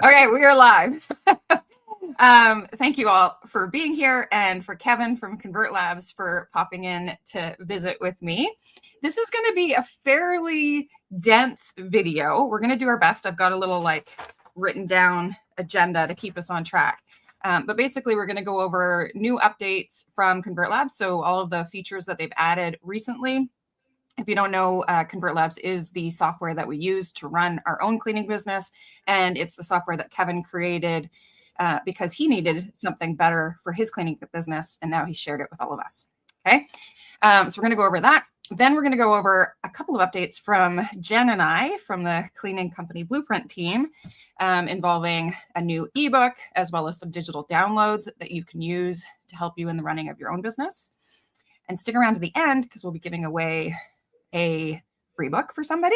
Okay, we are live. Thank you all for being here and for Kevin from ConvertLabs for popping in to visit with me. This is going to be a fairly dense video. We're going to do our best. I've got a little written down agenda to keep us on track. But basically, we're going to go over new updates from ConvertLabs. So all of the features that they've added recently. If you don't know, ConvertLabs is the software that we use to run our own cleaning business. And it's the software that Kevin created because he needed something better for his cleaning business. And now he's shared it with all of us. Okay. So we're going to go over that. Then we're going to go over a couple of updates from Jen and I from the Cleaning Company Blueprint team involving a new ebook, as well as some digital downloads that you can use to help you in the running of your own business. And stick around to the end because we'll be giving away a free book for somebody.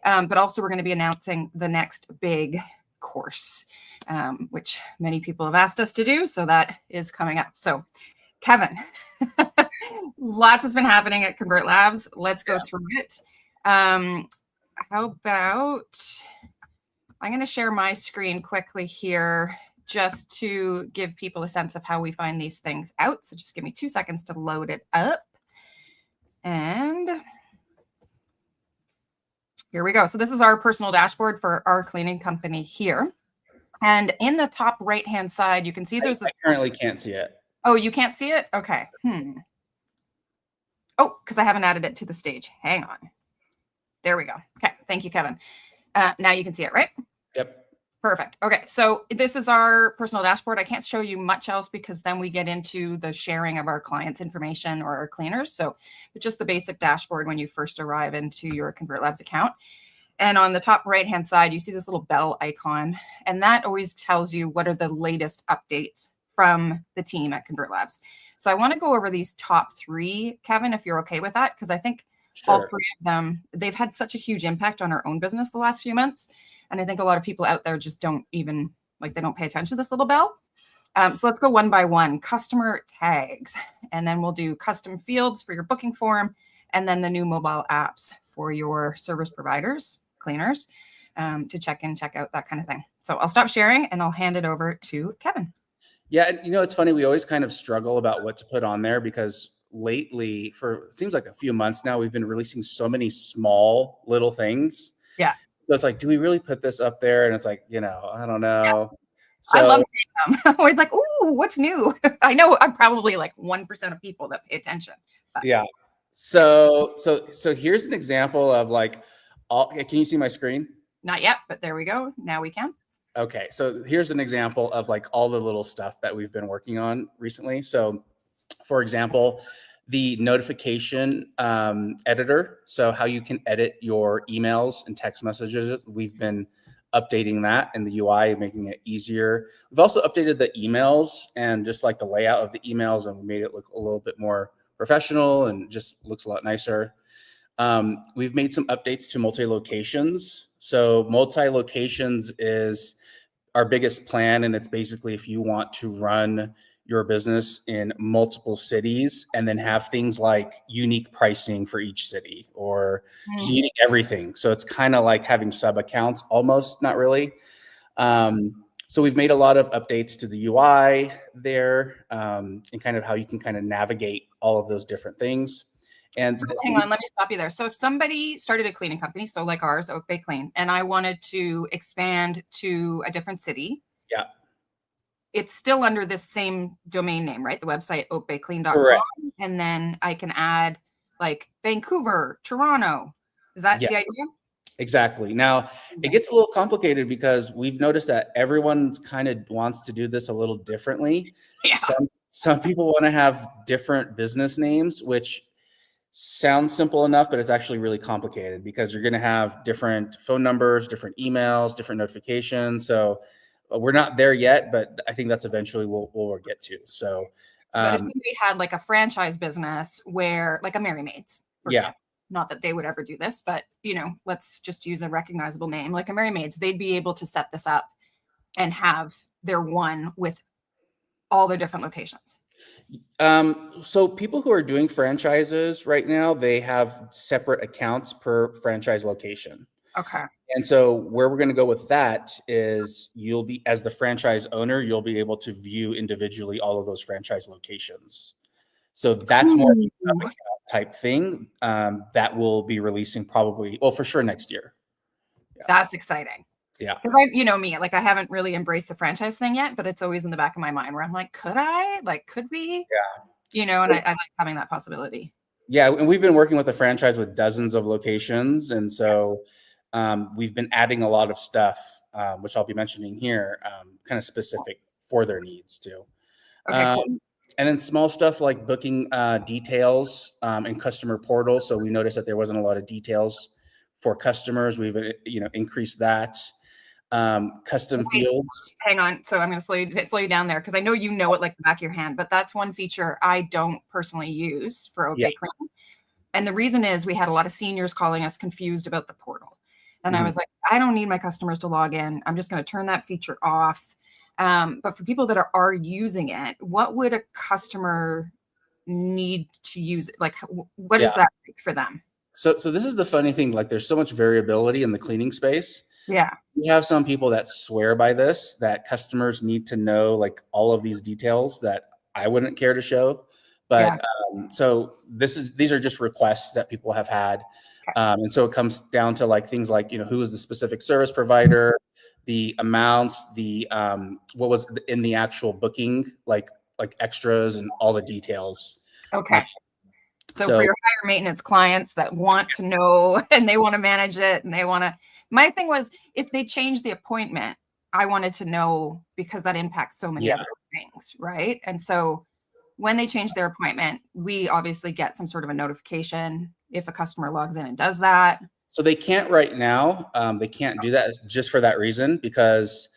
But also we're going to be announcing the next big course, which many people have asked us to do. So that is coming up. So Kevin, lots has been happening at ConvertLabs. Let's go through it. How about, I'm going to share my screen quickly here just to give people a sense of how we find these things out. So just give me 2 seconds to load it up. And here we go. So this is our personal dashboard for our cleaning company here. And in the top right-hand side, you can see there's I currently can't see it. Oh, you can't see it? Okay. Oh, because I haven't added it to the stage. Hang on. There we go. Okay. Thank you, Kevin. Now you can see it, right? Yep. Perfect. Okay. So this is our personal dashboard. I can't show you much else because then we get into the sharing of our clients' information or our cleaners. So just the basic dashboard when you first arrive into your ConvertLabs account. And on the top right-hand side, you see this little bell icon, and that always tells you what are the latest updates from the team at ConvertLabs. So I want to go over these top three, Kevin, if you're okay with that, because I think all three of them, they've had such a huge impact on our own business the last few months. And I think a lot of people out there just don't even, they don't pay attention to this little bell. So let's go one by one. Customer tags, and then we'll do custom fields for your booking form, and then the new mobile apps for your service providers, cleaners, to check in, check out, that kind of thing. So I'll stop sharing and I'll hand it over to Kevin. Yeah, it's funny. We always kind of struggle about what to put on there because lately, for it seems like a few months now, we've been releasing so many small little things. Yeah. So it's like, do we really put this up there? And it's like, I don't know. Yeah. So I love seeing them. I'm always like, ooh, what's new? I know I'm probably 1% of people that pay attention. But. Yeah. So here's an example of can you see my screen? Not yet, but there we go. Now we can. Okay. So here's an example of all the little stuff that we've been working on recently. So for example, the notification editor. So how you can edit your emails and text messages. We've been updating that in the UI, making it easier. We've also updated the emails and just the layout of the emails, and we made it look a little bit more professional and just looks a lot nicer. We've made some updates to multi-locations. So multi-locations is our biggest plan. And it's basically if you want to run your business in multiple cities and then have things like unique pricing for each city or unique everything. So it's kind of like having sub accounts almost, not really. So we've made a lot of updates to the UI there and kind of how you can kind of navigate all of those different things. And hang on, let me stop you there. So if somebody started a cleaning company, so like ours, Oak Bay Clean, and I wanted to expand to a different city. Yeah. It's still under this same domain name, right? The website, oakbayclean.com. Correct. And then I can add Vancouver, Toronto. Is that the idea? Exactly. Now, it gets a little complicated because we've noticed that everyone kind of wants to do this a little differently. Yeah. Some people want to have different business names, which sounds simple enough, but it's actually really complicated because you're going to have different phone numbers, different emails, different notifications. So we're not there yet, but I think that's eventually we'll get to. So, but if somebody had a franchise business where a Merry Maids, not that they would ever do this, but let's just use a recognizable name like a Merry Maids, they'd be able to set this up and have their one with all their different locations. So people who are doing franchises right now, they have separate accounts per franchise location. Okay. And so where we're going to go with that is you'll be, as the franchise owner, you'll be able to view individually all of those franchise locations. So that's more of a Ooh, sub-account type thing that we'll be releasing probably, well, for sure next year. that's exciting. Yeah. Because you know me, like I haven't really embraced the franchise thing yet, but it's always in the back of my mind where I'm like, could I? Like, could we? Yeah. You know, and I like having that possibility. Yeah, and we've been working with a franchise with dozens of locations, and so we've been adding a lot of stuff, which I'll be mentioning here, kind of specific for their needs too. Okay, cool. And then small stuff like booking details and customer portal. So we noticed that there wasn't a lot of details for customers. We've increased that. Custom Wait, fields. hang on. So I'm going to slow you down there because I know you know it like the back of your hand, but that's one feature I don't personally use for Yeah. OK Clean. And the reason is we had a lot of seniors calling us confused about the portal. And I was like, I don't need my customers to log in. I'm just going to turn that feature off. But for people that are using it, what would a customer need to use it? Like, what is that like for them? So this is the funny thing. Like, there's so much variability in the cleaning space. Yeah. We have some people that swear by this, that customers need to know like all of these details that I wouldn't care to show. But so these are just requests that people have had. And so it comes down to like things like, who is the specific service provider, the amounts, the what was in the actual booking, like extras and all the details. Okay. So So for your higher maintenance clients that want to know and they want to manage it and they want to, my thing was if they change the appointment, I wanted to know because that impacts so many other things, right? And so when they change their appointment, we obviously get some sort of a notification if a customer logs in and does that. So they can't right now. They can't do that just for that reason, because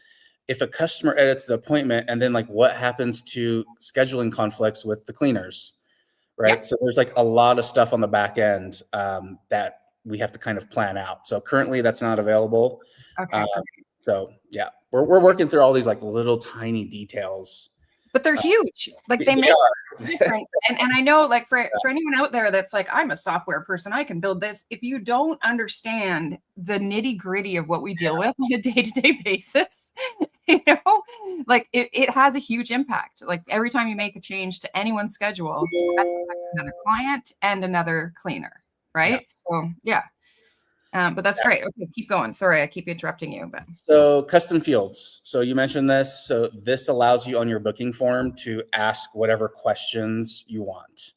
if a customer edits the appointment and then like what happens to scheduling conflicts with the cleaners, right? Yeah. So there's like a lot of stuff on the back end that we have to kind of plan out. So currently that's not available. Okay. So yeah, we're working through all these like little tiny details. But they're huge. Like they make a difference. And I know like for anyone out there that's like, I'm a software person, I can build this. If you don't understand the nitty gritty of what we deal with on a day-to-day basis, like it has a huge impact. Like every time you make a change to anyone's schedule, that affects another client and another cleaner. Right. So yeah. But that's great. Okay, keep going. Sorry, I keep interrupting you. But so custom fields. So you mentioned this. So this allows you on your booking form to ask whatever questions you want.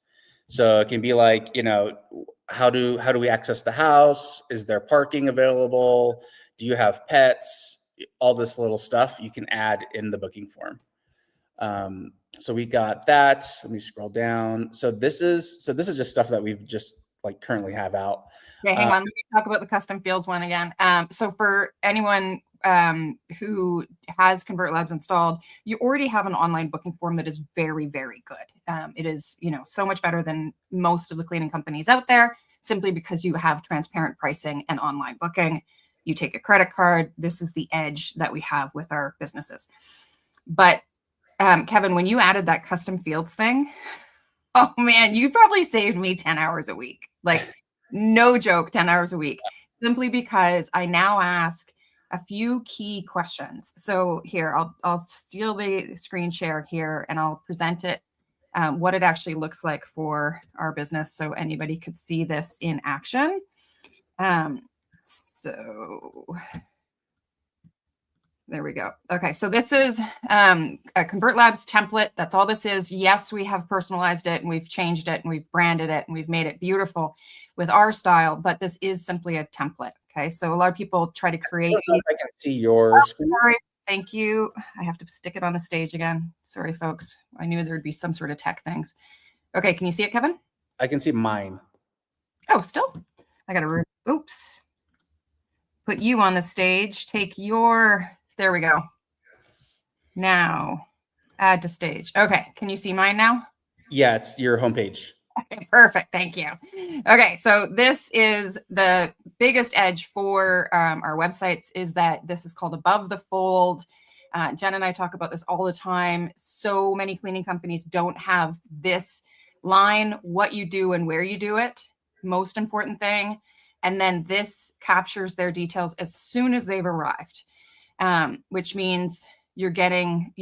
So it can be like, how do we access the house? Is there parking available? Do you have pets? All this little stuff you can add in the booking form. So we got that. Let me scroll down. So this is just stuff that we've just like currently have out. Okay, hang on. Let me talk about the custom fields one again. So for anyone who has ConvertLabs installed, you already have an online booking form that is very, very good. It is, so much better than most of the cleaning companies out there, simply because you have transparent pricing and online booking. You take a credit card. This is the edge that we have with our businesses. But Kevin, when you added that custom fields thing, oh man, you probably saved me 10 hours a week. Like no joke, 10 hours a week, simply because I now ask a few key questions. So here, I'll steal the screen share here and I'll present it, what it actually looks like for our business. So anybody could see this in action. So there we go. Okay, so this is a ConvertLabs template. That's all this is. Yes, we have personalized it and we've changed it and we've branded it and we've made it beautiful with our style, but this is simply a template. Okay, so a lot of people try to create. I can see your screen. Sorry. Thank you. I have to stick it on the stage again. Sorry, folks. I knew there would be some sort of tech things. Okay, can you see it, Kevin? I can see mine. Oh, still? I got to, oops. Put you on the stage. Take your, there we go. Now, add to stage. Okay, can you see mine now? Yeah, it's your homepage. Okay, perfect. Thank you. Okay, so this is the biggest edge for our websites is that this is called above the fold. Jen and I talk about this all the time. So many cleaning companies don't have this line, what you do and where you do it. Most important thing. And then this captures their details as soon as they've arrived, which means you're getting,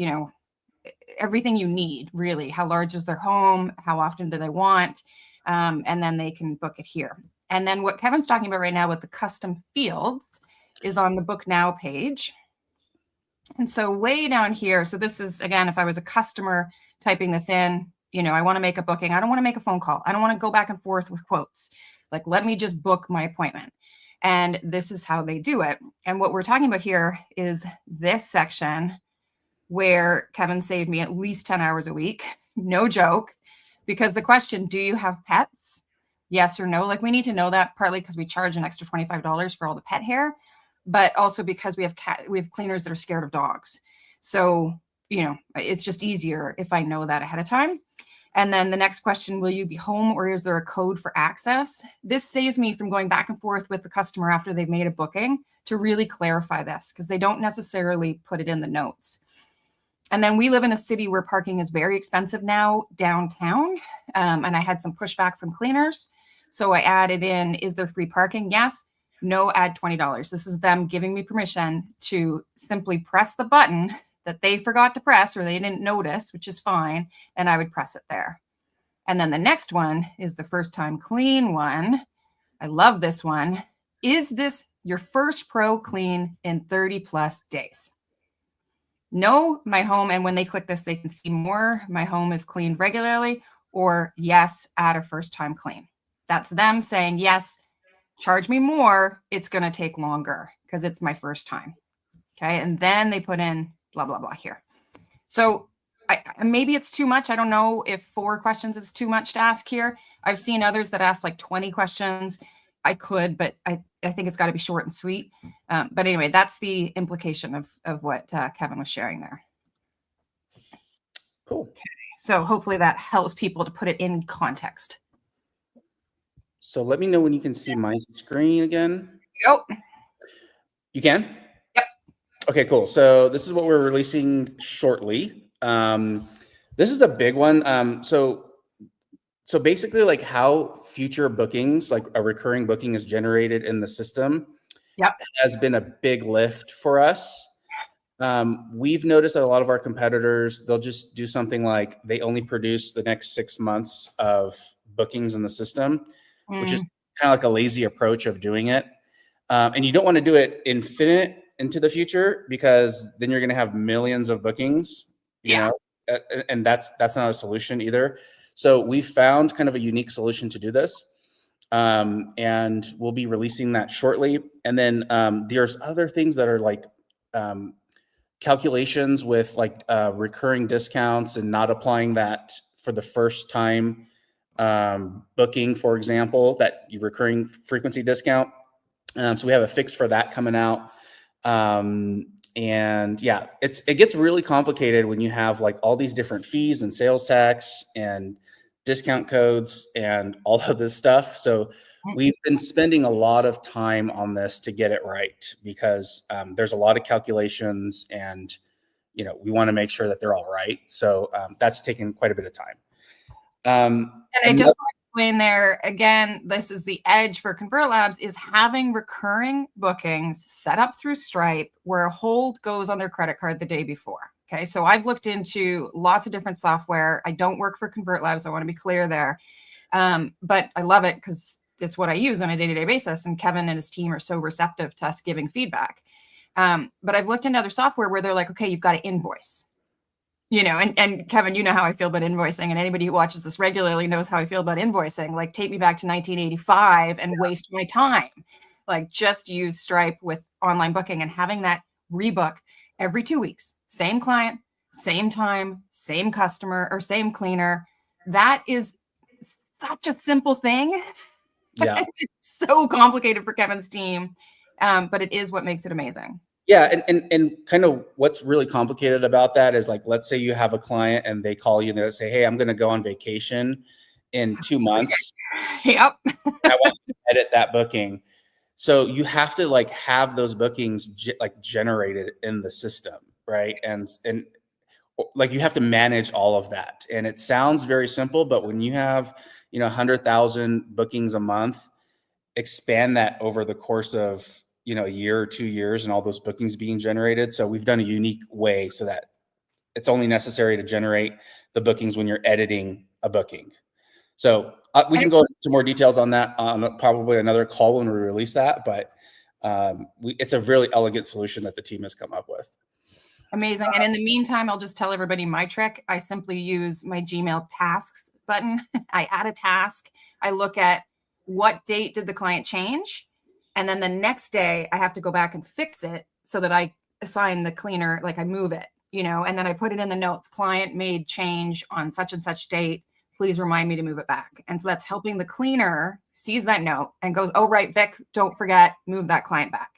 everything you need, really. How large is their home? How often do they want? And then they can book it here. And then what Kevin's talking about right now with the custom fields is on the Book Now page. And so way down here, so this is, again, if I was a customer typing this in, I want to make a booking. I don't want to make a phone call. I don't want to go back and forth with quotes. Like, let me just book my appointment. And this is how they do it. And what we're talking about here is this section where Kevin saved me at least 10 hours a week. No joke. Because the question, do you have pets? Yes or no? Like, we need to know that, partly because we charge an extra $25 for all the pet hair, but also because we have cleaners that are scared of dogs. So, it's just easier if I know that ahead of time. And then the next question, will you be home or is there a code for access? This saves me from going back and forth with the customer after they've made a booking to really clarify this, because they don't necessarily put it in the notes. And then we live in a city where parking is very expensive now downtown. And I had some pushback from cleaners. So I added in, is there free parking? Yes. No, add $20. This is them giving me permission to simply press the button that they forgot to press or they didn't notice, which is fine. And I would press it there. And then the next one is the first time clean one. I love this one. Is this your first pro clean in 30 plus days? No, my home, and when they click this, they can see more. My home is cleaned regularly, or yes, add a first time clean. That's them saying, yes, charge me more. It's going to take longer because it's my first time. Okay. And then they put in blah, blah, blah here. So maybe it's too much. I don't know if 4 questions is too much to ask here. I've seen others that ask like 20 questions. I could, but I think it's got to be short and sweet. But anyway, that's the implication of what Kevin was sharing there. Cool. Okay. So hopefully that helps people to put it in context. So let me know when you can see my screen again. Yep. You can? Yep. Okay, cool. So this is what we're releasing shortly. This is a big one. So basically, like, how future bookings, like a recurring booking, is generated in the system, has been a big lift for us. We've noticed that a lot of our competitors, they'll just do something like they only produce the next 6 months of bookings in the system, which is kind of like a lazy approach of doing it. And you don't want to do it infinite into the future, because then you're going to have millions of bookings, you know, and that's not a solution either. So we found kind of a unique solution to do this. And we'll be releasing that shortly. And then there's other things that are like calculations with like recurring discounts and not applying that for the first time booking, for example, that recurring frequency discount. So we have a fix for that coming out. And yeah, it gets really complicated when you have like all these different fees and sales tax and discount codes and all of this stuff. So we've been spending a lot of time on this to get it right, because there's a lot of calculations and, we want to make sure that they're all right. So that's taken quite a bit of time. And I just want to explain there again, this is the edge for ConvertLabs, is having recurring bookings set up through Stripe where a hold goes on their credit card the day before. Okay, so I've looked into lots of different software. I don't work for ConvertLabs. I want to be clear there. But I love it because it's what I use on a day-to-day basis. And Kevin and his team are so receptive to us giving feedback. But I've looked into other software where they're like, okay, you've got to invoice. And Kevin, you know how I feel about invoicing, and anybody who watches this regularly knows how I feel about invoicing. Like, take me back to 1985 and waste my time. Like, just use Stripe with online booking and having that rebook every 2 weeks. Same client, same time, same customer, or same cleaner. That is such a simple thing. Yeah. It's so complicated for Kevin's team, but it is what makes it amazing. Yeah, and kind of what's really complicated about that is, like, let's say you have a client and they call you and they say, hey, I'm going to go on vacation in 2 months. Yep. I want to edit that booking. So you have to like have those bookings generated in the system, right? And like you have to manage all of that. And it sounds very simple, but when you have 100,000 bookings a month, expand that over the course of, a year or 2 years and all those bookings being generated. So we've done a unique way so that it's only necessary to generate the bookings when you're editing a booking. So we can go into more details on that on probably another call when we release that, but it's a really elegant solution that the team has come up with. Amazing. And in the meantime, I'll just tell everybody my trick. I simply use my Gmail tasks button. I add a task. I look at what date did the client change. And then the next day I have to go back and fix it so that I assign the cleaner, like I move it, and then I put it in the notes, client made change on such and such date. Please remind me to move it back. And so that's helping the cleaner sees that note and goes, oh, right, Vic, don't forget, move that client back.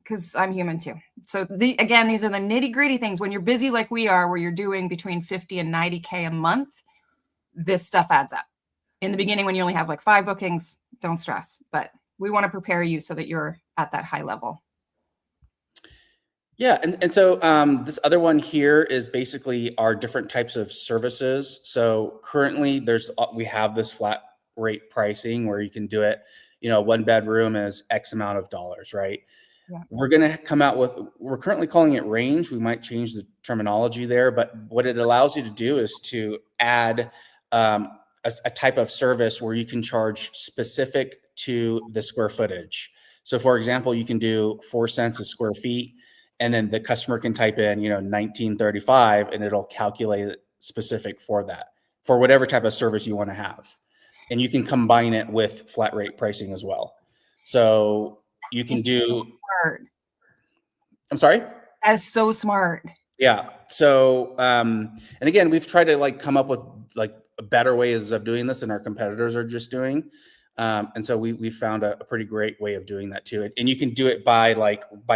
Because I'm human too. So again, these are the nitty gritty things. When you're busy like we are, where you're doing between 50 and 90K a month, this stuff adds up. In the beginning, when you only have like 5 bookings, don't stress. But we want to prepare you so that you're at that high level. Yeah, and so this other one here is basically our different types of services. So currently we have this flat rate pricing where you can do it, 1 bedroom is X amount of dollars, right? Yeah. We're going to come out with, we're currently calling it range. We might change the terminology there, but what it allows you to do is to add a type of service where you can charge specific to the square footage. So for example, you can do 4 cents a square feet, and then the customer can type in, 1935, and it'll calculate it specific for that, for whatever type of service you want to have. And you can combine it with flat rate pricing as well. So you can do. Smart. I'm sorry? That's so smart. Yeah. So, and again, we've tried to come up with better ways of doing this than our competitors are just doing. And so we found a pretty great way of doing that too. And you can do it by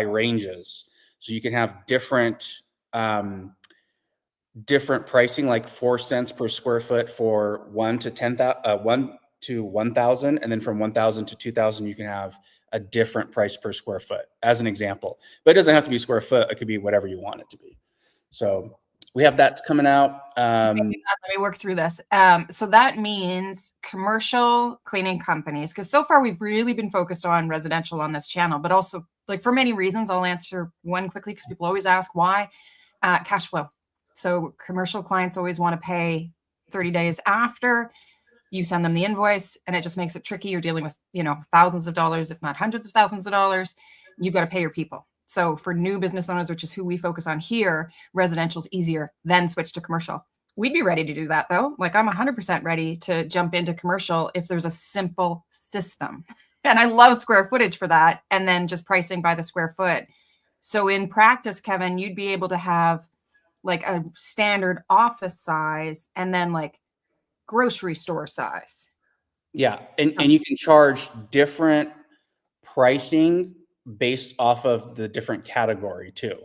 ranges. So you can have different pricing, like 4 cents per square foot for 1 to 1,000. And then from 1,000 to 2,000, you can have a different price per square foot, as an example. But it doesn't have to be square foot. It could be whatever you want it to be. So we have that coming out. Let me work through this. So that means commercial cleaning companies, because so far we've really been focused on residential on this channel, but also for many reasons. I'll answer one quickly because people always ask why. Cash flow. So commercial clients always want to pay 30 days after you send them the invoice, and it just makes it tricky. You're dealing with, thousands of dollars, if not hundreds of thousands of dollars. You've got to pay your people. So for new business owners, which is who we focus on here, residential is easier, then switch to commercial. We'd be ready to do that though. I'm 100% ready to jump into commercial if there's a simple system. And I love square footage for that. And then just pricing by the square foot. So in practice, Kevin, you'd be able to have a standard office size and then grocery store size. Yeah. And you can charge different pricing based off of the different category too.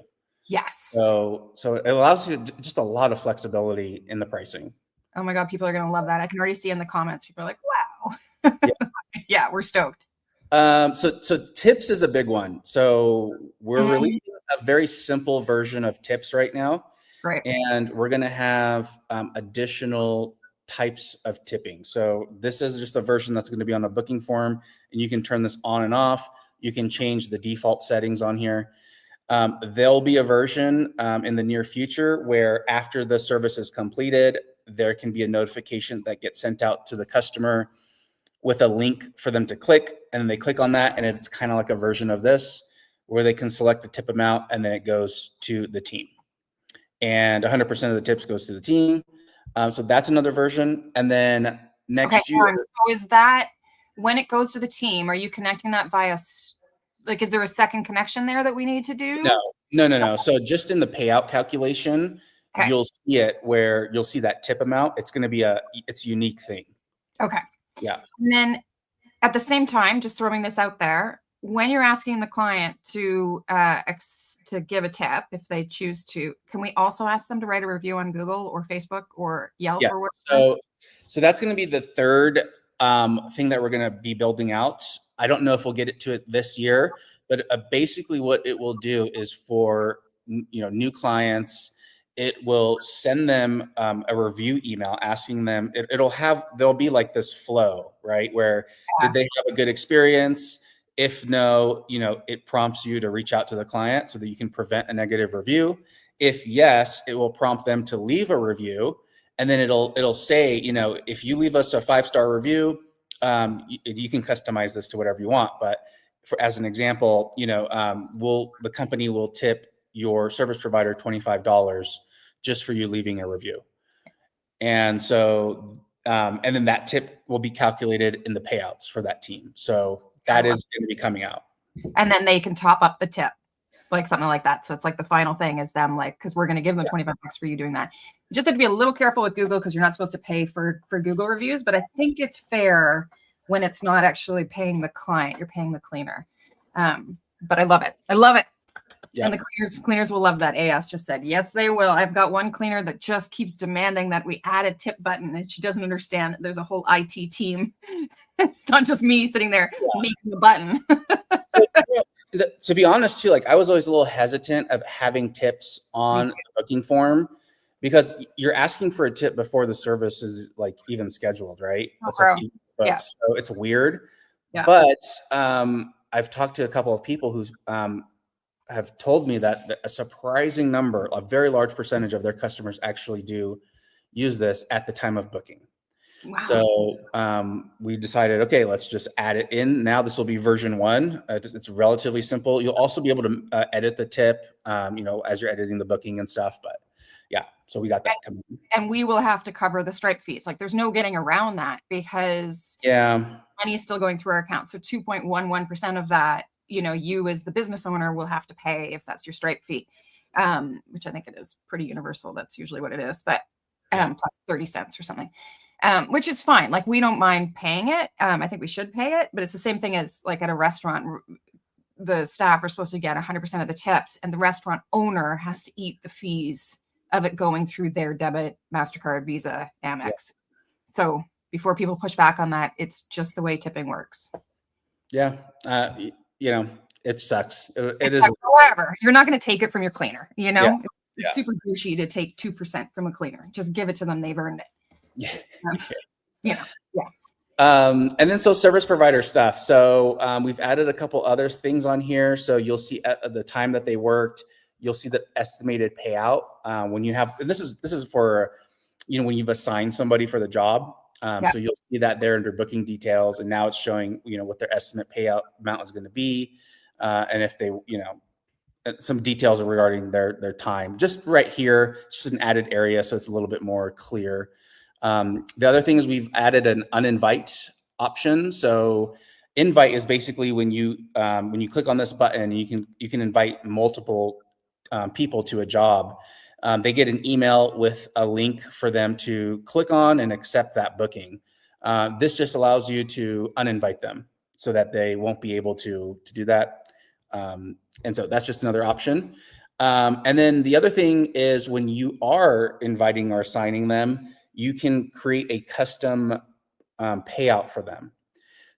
Yes. So it allows you just a lot of flexibility in the pricing. Oh my God, people are going to love that. I can already see in the comments, people are like, wow. Yeah, yeah, we're stoked. So tips is a big one. So we're releasing a very simple version of tips right now. Right. And we're going to have additional types of tipping. So this is just a version that's going to be on a booking form, and you can turn this on and off. You can change the default settings on here. There'll be a version in the near future where after the service is completed, there can be a notification that gets sent out to the customer with a link for them to click, and then they click on that, and it's kind of like a version of this where they can select the tip amount, and then it goes to the team. And 100% of the tips goes to the team. So that's another version. And then next year. So is that when it goes to the team, are you connecting that via, is there a second connection there that we need to do? No. So just in the payout calculation, you'll see it where you'll see that tip amount. It's going to be it's a unique thing. Okay. Yeah. And then at the same time, just throwing this out there, when you're asking the client to give a tip, if they choose to, can we also ask them to write a review on Google or Facebook or Yelp or whatever? So that's going to be the third thing that we're going to be building out. I don't know if we'll get it to it this year, but basically what it will do is for new clients it will send them a review email asking them, there'll be like this flow, right? Where did they have a good experience? If no, it prompts you to reach out to the client so that you can prevent a negative review. If yes, it will prompt them to leave a review. And then it'll say, if you leave us a 5-star review, you can customize this to whatever you want. But as an example, the company will tip your service provider $25 just for you leaving a review. And so, and then that tip will be calculated in the payouts for that team. So that is going to be coming out. And then they can top up the tip, like something like that. So it's like the final thing is them, like, because we're going to give them $25 for you doing that. You just have to be a little careful with Google because you're not supposed to pay for Google reviews. But I think it's fair when it's not actually paying the client, you're paying the cleaner. But I love it. I love it. Yeah. And the cleaners will love that. AS just said, yes, they will. I've got one cleaner that just keeps demanding that we add a tip button, and she doesn't understand that there's a whole IT team. It's not just me sitting there making the button. To be honest too, like I was always a little hesitant of having tips on the booking form because you're asking for a tip before the service is like even scheduled, right? That's like so it's weird. Yeah. But I've talked to a couple of people who have told me that a surprising number, a very large percentage of their customers actually do use this at the time of booking. Wow. So we decided, okay, let's just add it in. Now this will be version 1. It's relatively simple. You'll also be able to edit the tip, as you're editing the booking and stuff. But yeah, so we got that coming. And we will have to cover the Stripe fees. Like there's no getting around that because money is still going through our account. So 2.11% of that, you as the business owner will have to pay if that's your Stripe fee, which I think it is pretty universal. That's usually what it is, but plus 30 cents or something. Which is fine. Like we don't mind paying it. I think we should pay it, but it's the same thing as like at a restaurant, the staff are supposed to get 100% of the tips and the restaurant owner has to eat the fees of it going through their debit, MasterCard, Visa, Amex. Yeah. So before people push back on that, it's just the way tipping works. Yeah. It sucks. It is. However, you're not going to take it from your cleaner, Yeah. It's super douchey to take 2% from a cleaner. Just give it to them. They've earned it. Yeah. And then so service provider stuff. So we've added a couple other things on here. So you'll see at the time that they worked, you'll see the estimated payout when you have, and this is for, when you've assigned somebody for the job. So you'll see that there under booking details, and now it's showing, what their estimate payout amount is going to be. And if they, some details regarding their time, just right here, it's just an added area. So it's a little bit more clear. The other thing is we've added an uninvite option. So invite is basically when you click on this button, you can invite multiple people to a job. They get an email with a link for them to click on and accept that booking. This just allows you to uninvite them so that they won't be able to do that. And so that's just another option. And then the other thing is when you are inviting or assigning them, you can create a custom payout for them.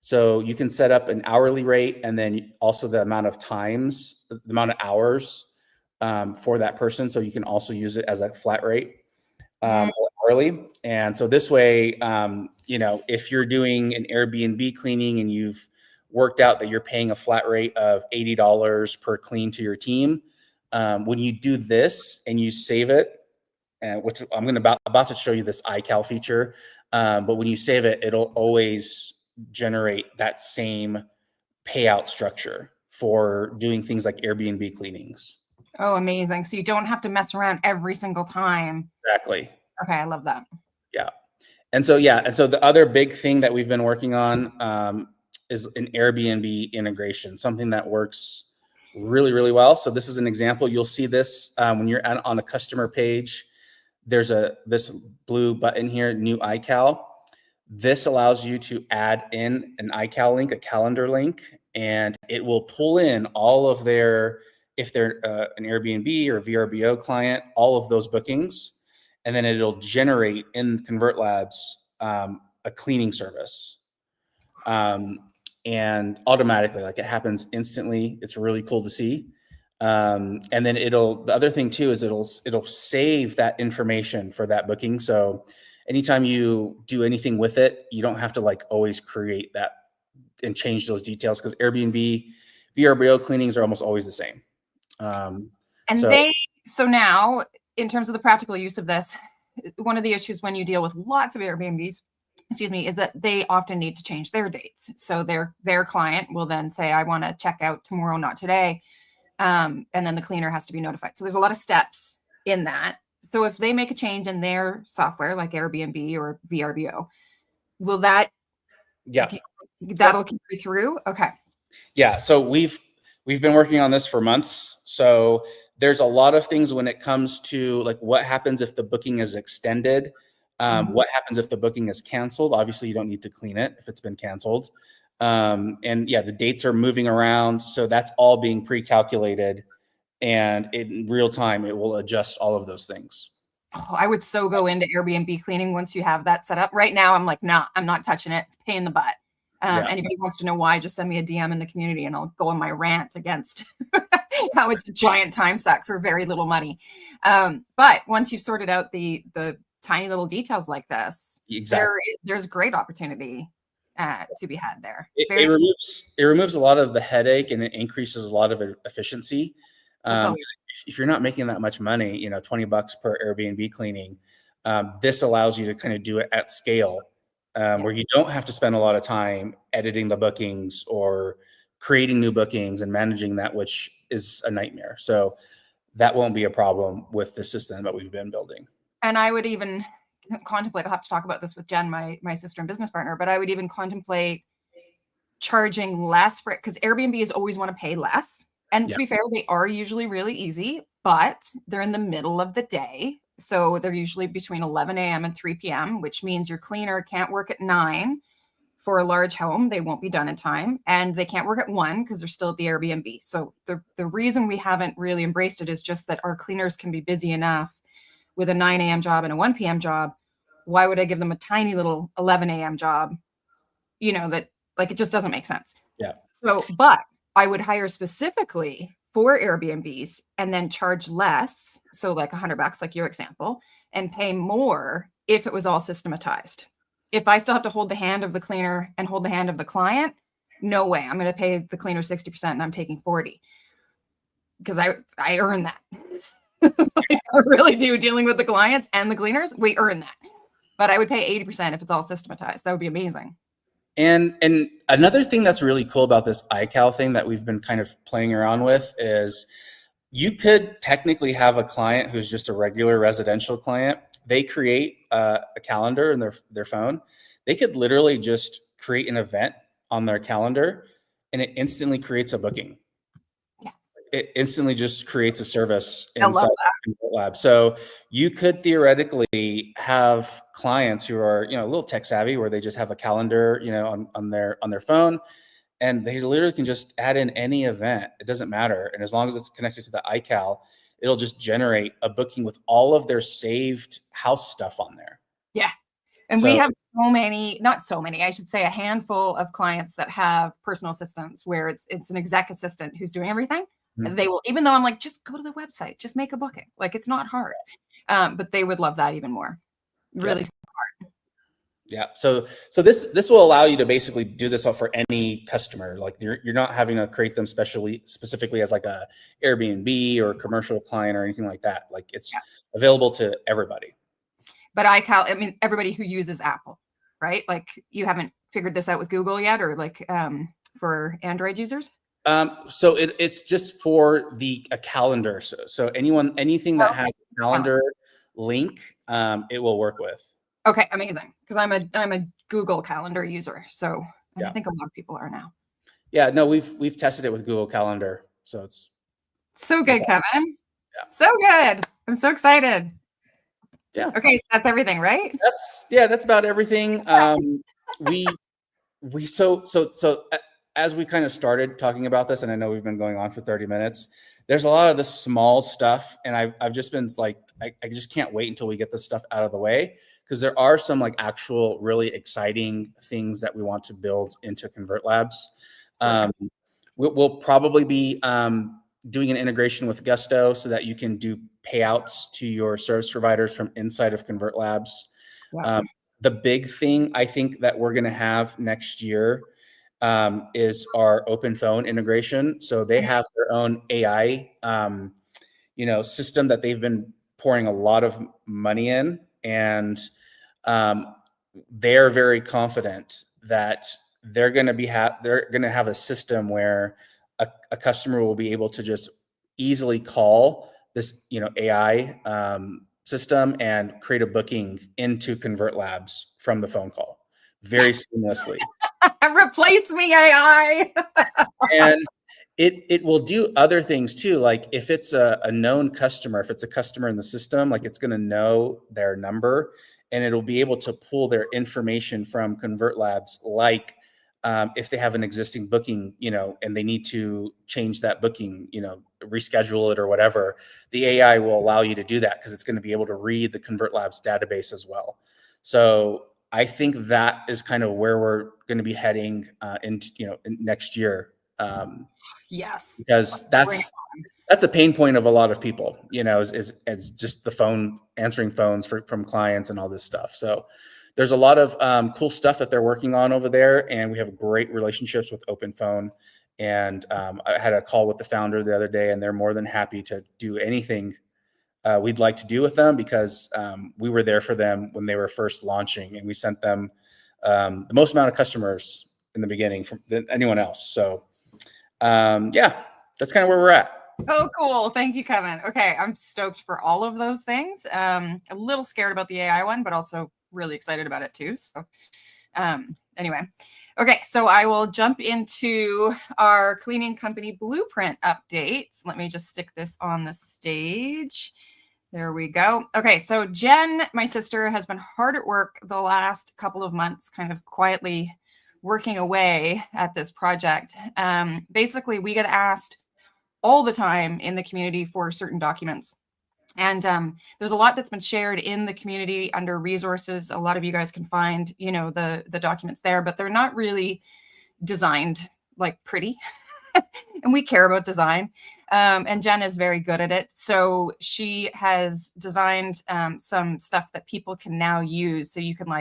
So you can set up an hourly rate and then also the amount of times, the amount of hours for that person. So you can also use it as a flat rate hourly. And so this way, if you're doing an Airbnb cleaning and you've worked out that you're paying a flat rate of $80 per clean to your team, when you do this and you save it, which I'm about to show you this iCal feature. But when you save it, it'll always generate that same payout structure for doing things like Airbnb cleanings. Oh, amazing. So you don't have to mess around every single time. Exactly. Okay. I love that. Yeah. And so the other big thing that we've been working on is an Airbnb integration, something that works really, really well. So this is an example. You'll see this when you're on a customer page. There's this blue button here, new iCal. This allows you to add in an iCal link, a calendar link, and it will pull in all of if they're an Airbnb or VRBO client, all of those bookings, and then it'll generate in ConvertLabs a cleaning service. And automatically, like it happens instantly. It's really cool to see. And then the other thing too is it'll save that information for that booking. So anytime you do anything with it, you don't have to like always create that and change those details, because Airbnb VRBO cleanings are almost always the same. And so now, in terms of the practical use of this, one of the issues when you deal with lots of Airbnbs, is that they often need to change their dates. So their client will then say, I want to check out tomorrow, not today. And then the cleaner has to be notified. So there's a lot of steps in that. So if they make a change in their software, like Airbnb or VRBO, will that'll carry through? Okay. Yeah. So we've been working on this for months. So there's a lot of things when it comes to like what happens if the booking is extended. What happens if the booking is canceled? Obviously, you don't need to clean it if it's been canceled. And yeah, the dates are moving around. So that's all being pre-calculated. And in real time, it will adjust all of those things. Oh, I would so go into Airbnb cleaning once you have that set up. Right now, I'm like, nah, I'm not touching it. It's a pain in the butt. Anybody wants to know why, just send me a DM in the community and I'll go on my rant against how it's a giant time suck for very little money. But once you've sorted out the tiny little details like this, there's great opportunity to be had there. It removes a lot of the headache and it increases a lot of efficiency. If you're not making that much money, $20 per Airbnb cleaning, this allows you to kind of do it at scale, where you don't have to spend a lot of time editing the bookings or creating new bookings and managing that, which is a nightmare. So that won't be a problem with the system that we've been building. And I would even contemplate, I'll have to talk about this with Jen, my sister and business partner, but I would even contemplate charging less for it, because Airbnbs always want to pay less. And to be fair, they are usually really easy, but they're in the middle of the day. So they're usually between 11 a.m. and 3 p.m., which means your cleaner can't work at 9 for a large home. They won't be done in time. And they can't work at 1 because they're still at the Airbnb. So the reason we haven't really embraced it is just that our cleaners can be busy enough with a 9 a.m. job and a 1 p.m. job. Why would I give them a tiny little 11 a.m. job? That like, it just doesn't make sense. Yeah. So, but I would hire specifically for Airbnbs and then charge less. So like $100, like your example, and pay more if it was all systematized. If I still have to hold the hand of the cleaner and hold the hand of the client, no way. I'm going to pay the cleaner 60% and I'm taking 40 because I earn that. I really do. Dealing with the clients and the cleaners, we earn that. But I would pay 80% if it's all systematized. That would be amazing. And another thing that's really cool about this iCal thing that we've been kind of playing around with is you could technically have a client who's just a regular residential client. They create a calendar in their phone. They could literally just create an event on their calendar and it instantly creates a booking. Yeah. It instantly just creates a service inside ConvertLabs. So you could theoretically have clients who are, a little tech savvy, where they just have a calendar, on their phone, and they literally can just add in any event. It doesn't matter. And as long as it's connected to the iCal, it'll just generate a booking with all of their saved house stuff on there. Yeah. And we have not so many, I should say a handful of clients that have personal assistants where it's an exec assistant who's doing everything. And they will, even though I'm like, just go to the website, just make a booking. Like, it's not hard. But they would love that even more. Really smart. Yeah. So this will allow you to basically do this for any customer. Like you're not having to create them specifically as like a Airbnb or a commercial client or anything like that. Like it's available to everybody. But everybody who uses Apple, right? Like, you haven't figured this out with Google yet, or like for Android users? So it's just for a calendar. So anything that has a calendar link, it will work with. Okay, amazing. Because I'm a Google Calendar user, so I think a lot of people are now. Yeah, no, we've tested it with Google Calendar, so it's so good, Kevin. Yeah. So good. I'm so excited. Yeah. Okay, that's everything, right? That's about everything. So as we kind of started talking about this, and I know we've been going on for 30 minutes, there's a lot of this small stuff, and I've just been like, I just can't wait until we get this stuff out of the way, because there are some like actual really exciting things that we want to build into ConvertLabs. We'll probably be doing an integration with Gusto so that you can do payouts to your service providers from inside of ConvertLabs. Yeah. The big thing I think that we're going to have next year is our open phone integration. So they have their own AI, system that they've been pouring a lot of money in, and they're very confident that they're going to have a system where a customer will be able to just easily call this AI system and create a booking into ConvertLabs from the phone call very seamlessly. Replace me, AI. And it will do other things too. Like if it's a known customer, if it's a customer in the system, like it's going to know their number and it'll be able to pull their information from ConvertLabs. Like if they have an existing booking, and they need to change that booking, reschedule it or whatever, the AI will allow you to do that because it's going to be able to read the ConvertLabs database as well. So I think that is kind of where we're going to be heading in next year. Yes. Because that's a pain point of a lot of people, is just the answering phones from clients and all this stuff. So there's a lot of cool stuff that they're working on over there, and we have great relationships with Open Phone. And I had a call with the founder the other day, and they're more than happy to do anything we'd like to do with them because we were there for them when they were first launching, and we sent them the most amount of customers in the beginning than anyone else. So that's kind of where we're at. Oh, cool. Thank you, Kevin. Okay. I'm stoked for all of those things. A little scared about the AI one, but also really excited about it too. So anyway, okay. So I will jump into our cleaning company blueprint updates. Let me just stick this on the stage. There we go. Okay. So Jen, my sister, has been hard at work the last couple of months, kind of quietly working away at this project. Basically, we get asked all the time in the community for certain documents. And there's a lot that's been shared in the community under resources. A lot of you guys can find, the documents there, but they're not really designed like pretty. And we care about design. And Jen is very good at it. So she has designed some stuff that people can now use. So you can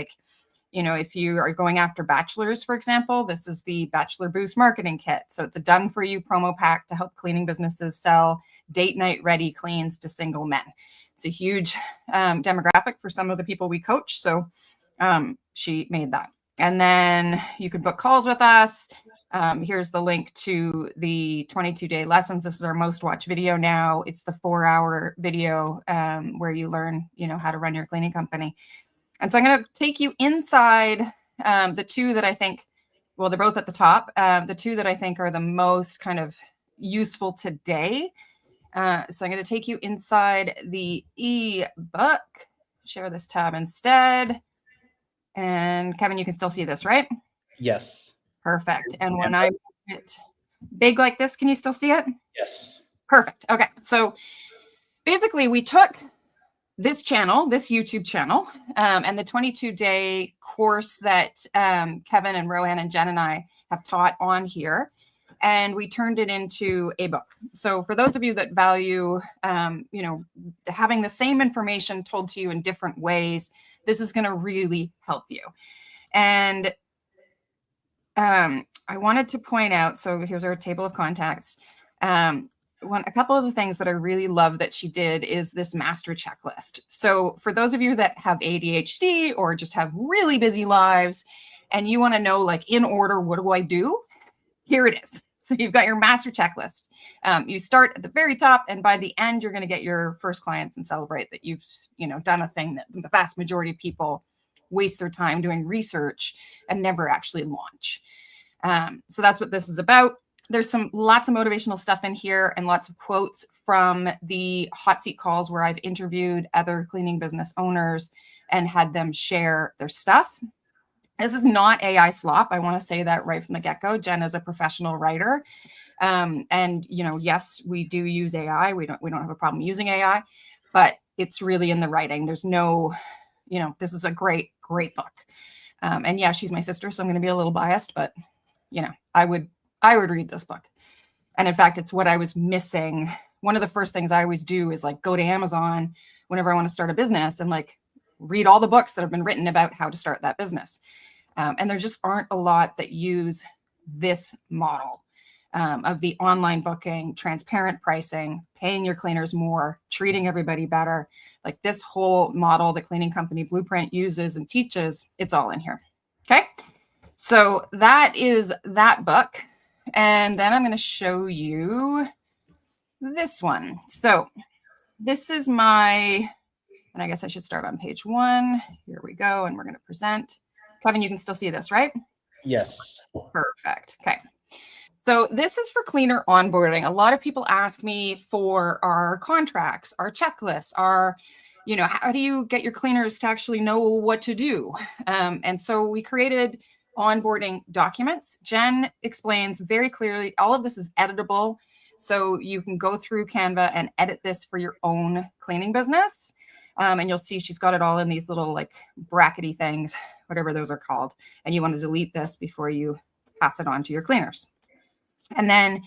if you are going after bachelors, for example, this is the Bachelor Boost Marketing Kit. So it's a done-for-you promo pack to help cleaning businesses sell date night ready cleans to single men. It's a huge demographic for some of the people we coach. So she made that. And then you can book calls with us. Here's the link to the 22-day lessons. This is our most watched video now. It's the 4-hour video where you learn, how to run your cleaning company. And so I'm going to take you inside the two that I think, well, they're both at the top. The two that I think are the most kind of useful today. So I'm going to take you inside the ebook. Share this tab instead. And Kevin, you can still see this, right? Yes. Perfect. And when I make it big like this, can you still see it? Yes. Perfect. Okay. So basically we took this YouTube channel, and the 22-day course that Kevin and Rohan and Jen and I have taught on here, and we turned it into a book. So for those of you that value, having the same information told to you in different ways, this is going to really help you. And I wanted to point out, so here's our table of contacts. A couple of the things that I really love that she did is this master checklist. So for those of you that have ADHD or just have really busy lives and you want to know, in order, what do I do? Here it is. So you've got your master checklist. You start at the very top, and by the end, you're going to get your first clients and celebrate that you've, done a thing that the vast majority of people waste their time doing research and never actually launch. So that's what this is about. There's lots of motivational stuff in here and lots of quotes from the hot seat calls where I've interviewed other cleaning business owners and had them share their stuff. This is not AI slop. I want to say that right from the get-go. Jen is a professional writer. And yes, we do use AI. We don't have a problem using AI, but it's really in the writing. There's no, this is a great, great book. And yeah, she's my sister, so I'm going to be a little biased, but I would read this book. And in fact, it's what I was missing. One of the first things I always do is like go to Amazon whenever I want to start a business and like read all the books that have been written about how to start that business. And there just aren't a lot that use this model of the online booking, transparent pricing, paying your cleaners more, treating everybody better. Like this whole model that Cleaning Company Blueprint uses and teaches, it's all in here. Okay. So that is that book. And then I'm going to show you this one. So this is my, and I guess I should start on page 1. Here we go. And we're going to present. Kevin, you can still see this, right? Yes. Perfect. Okay. So this is for cleaner onboarding. A lot of people ask me for our contracts, our checklists, our, how do you get your cleaners to actually know what to do? And so we created onboarding documents. Jen explains very clearly, all of this is editable. So you can go through Canva and edit this for your own cleaning business. And you'll see she's got it all in these little like brackety things, whatever those are called. And you want to delete this before you pass it on to your cleaners. And then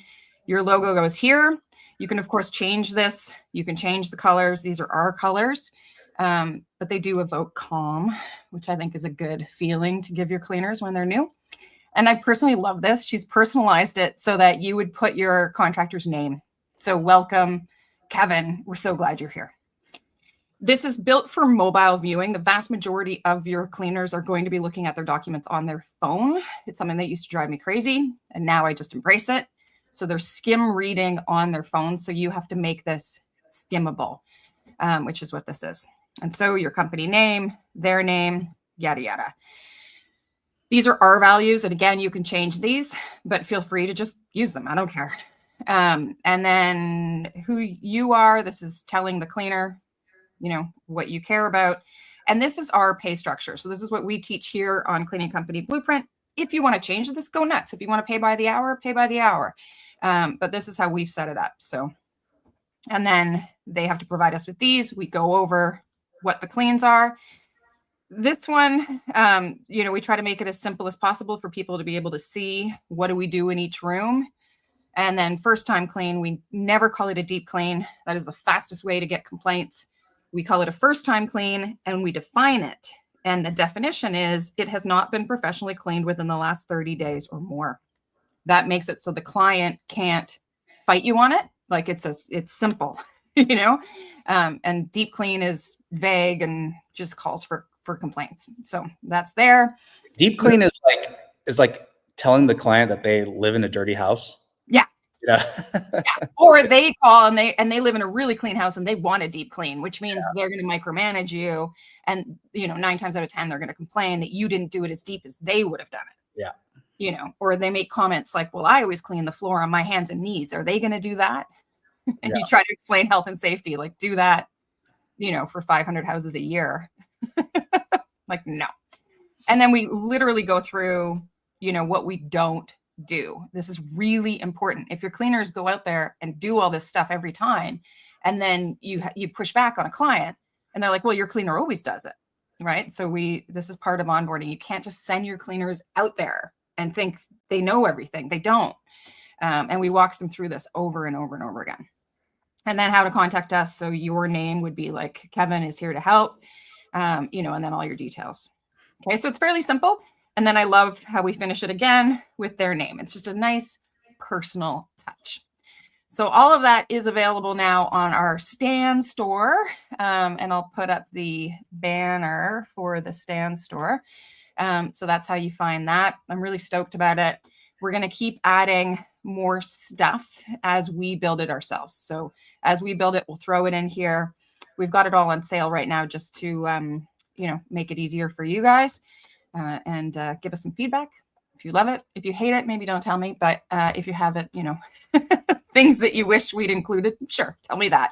your logo goes here. You can, of course, change this. You can change the colors. These are our colors, but they do evoke calm, which I think is a good feeling to give your cleaners when they're new. And I personally love this. She's personalized it so that you would put your contractor's name. So welcome, Kevin. We're so glad you're here. This is built for mobile viewing. The vast majority of your cleaners are going to be looking at their documents on their phone. It's something that used to drive me crazy, and now I just embrace it. So they're skim reading on their phones. So you have to make this skimmable, which is what this is. And so your company name, their name, yada, yada. These are our values. And again, you can change these, but feel free to just use them. I don't care. And then who you are, this is telling the cleaner, what you care about. And this is our pay structure. So this is what we teach here on Cleaning Company Blueprint. If you want to change this, go nuts. If you want to pay by the hour, pay by the hour. But this is how we've set it up. So, and then they have to provide us with these. We go over what the cleans are. This one, we try to make it as simple as possible for people to be able to see what do we do in each room. And then first time clean, we never call it a deep clean. That is the fastest way to get complaints. We call it a first time clean and we define it. And the definition is it has not been professionally cleaned within the last 30 days or more. That makes it so the client can't fight you on it. Like it's simple, and deep clean is vague and just calls for complaints. So that's there. Deep clean is like telling the client that they live in a dirty house. Yeah. Yeah. Or they call and they live in a really clean house and they want a deep clean, which means they're going to micromanage you. And, 9 times out of 10, they're going to complain that you didn't do it as deep as they would have done it. Yeah. Or they make comments like, well, I always clean the floor on my hands and knees. Are they going to do that? And you try to explain health and safety, like do that, for 500 houses a year. Like, no. And then we literally go through, what we don't do. This is really important. If your cleaners go out there and do all this stuff every time, and then you push back on a client and they're like, well, your cleaner always does it. Right. So this is part of onboarding. You can't just send your cleaners out there and think they know everything. They don't. And we walk them through this over and over and over again. And then how to contact us. So your name would be like, Kevin is here to help, and then all your details. Okay. So it's fairly simple. And then I love how we finish it again with their name. It's just a nice personal touch. So all of that is available now on our Stan store. And I'll put up the banner for the Stan store. So that's how you find that. I'm really stoked about it. We're going to keep adding more stuff as we build it ourselves. So as we build it, we'll throw it in here. We've got it all on sale right now just to, make it easier for you guys. And give us some feedback. If you love it, if you hate it, maybe don't tell me. But if you have it, things that you wish we'd included, sure, tell me that.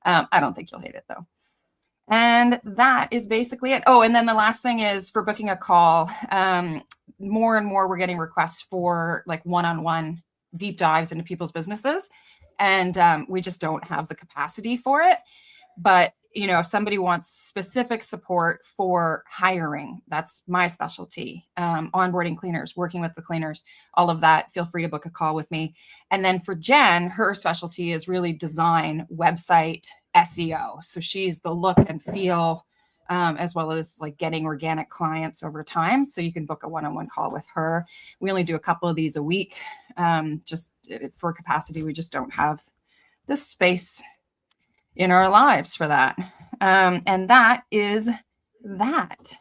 I don't think you'll hate it though. And that is basically it. Oh, and then the last thing is for booking a call. More and more we're getting requests for like one-on-one deep dives into people's businesses. And we just don't have the capacity for it. But if somebody wants specific support for hiring, that's my specialty. Onboarding cleaners, working with the cleaners, all of that, feel free to book a call with me. And then for Jen, her specialty is really design, website, SEO. So she's the look and feel, as well as like getting organic clients over time. So you can book a one-on-one call with her. We only do a couple of these a week. Just for capacity, we just don't have the space in our lives for that. And that is that.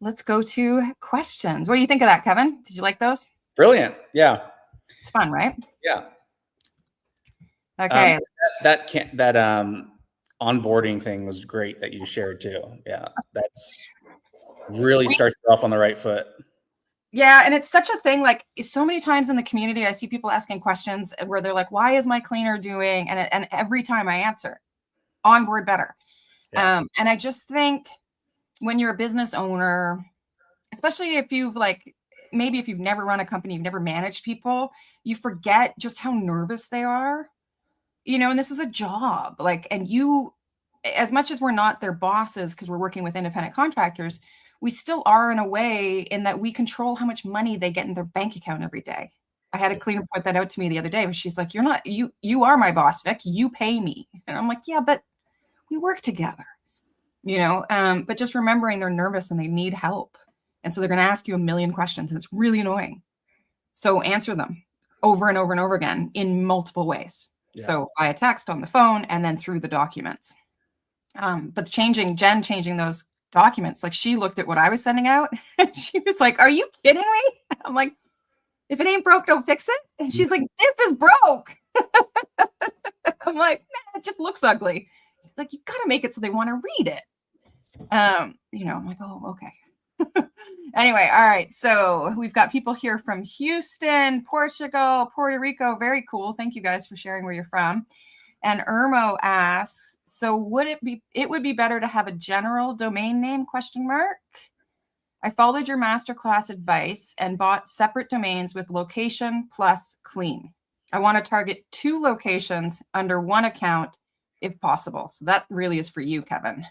Let's go to questions. What do you think of that, Kevin? Did you like those? Brilliant. Yeah. It's fun, right? Yeah. Okay. That onboarding thing was great that you shared too. Yeah. That's really starts you off on the right foot. Yeah. And it's such a thing. Like so many times in the community, I see people asking questions where they're like, why is my cleaner doing? And every time I answer, onboard better. Yeah. And I just think when you're a business owner, especially if you've maybe if you've never run a company, you've never managed people, you forget just how nervous they are, and this is a job, and you, as much as we're not their bosses, because we're working with independent contractors, we still are in a way in that we control how much money they get in their bank account every day. I had a cleaner point that out to me the other day, but she's like, you are my boss, Vic, you pay me. And I'm like, yeah, but we work together, but just remembering they're nervous and they need help. And so they're going to ask you a million questions and it's really annoying. So answer them over and over and over again in multiple ways. Yeah. So via text, on the phone, and then through the documents. But Jen changing those documents, like she looked at what I was sending out and she was like, are you kidding me? I'm like, if it ain't broke, don't fix it. And she's like, this is broke. I'm like, nah, it just looks ugly. She's like, you got to make it so they want to read it. I'm like, oh, okay. Anyway, all right. So we've got people here from Houston, Portugal, Puerto Rico. Very cool. Thank you guys for sharing where you're from. And Irmo asks, so it would be better to have a general domain name ? I followed your masterclass advice and bought separate domains with location plus clean. I want to target 2 locations under one account if possible. So that really is for you, Kevin.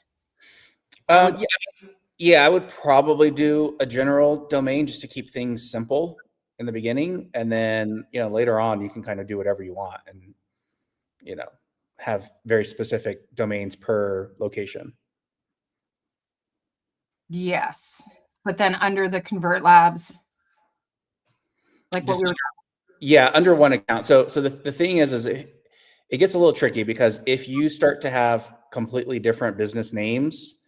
Yeah, I would probably do a general domain just to keep things simple in the beginning. And then, later on you can kind of do whatever you want and, have very specific domains per location. Yes. But then under the ConvertLabs, under one account. So the thing is it gets a little tricky because if you start to have completely different business names,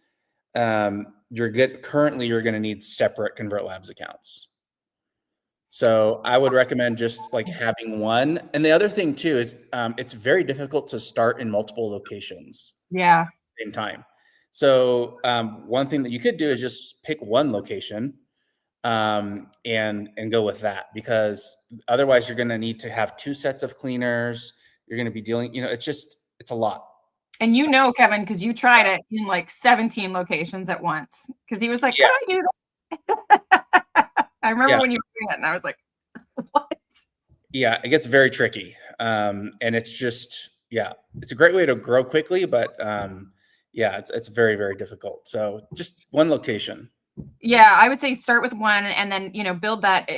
you're going to need separate ConvertLabs accounts. So I would recommend just having one. And the other thing too is it's very difficult to start in multiple locations. Yeah. At the same time. So one thing that you could do is just pick one location and go with that, because otherwise you're going to need to have 2 sets of cleaners. You're going to be dealing, it's a lot. And Kevin, because you tried it in 17 locations at once. Because he was like, yeah. How do I do that? I remember when you were doing it and I was like, what? Yeah, it gets very tricky. And it's just, it's a great way to grow quickly, but it's very, very difficult. So just one location. Yeah, I would say start with one and then, build that.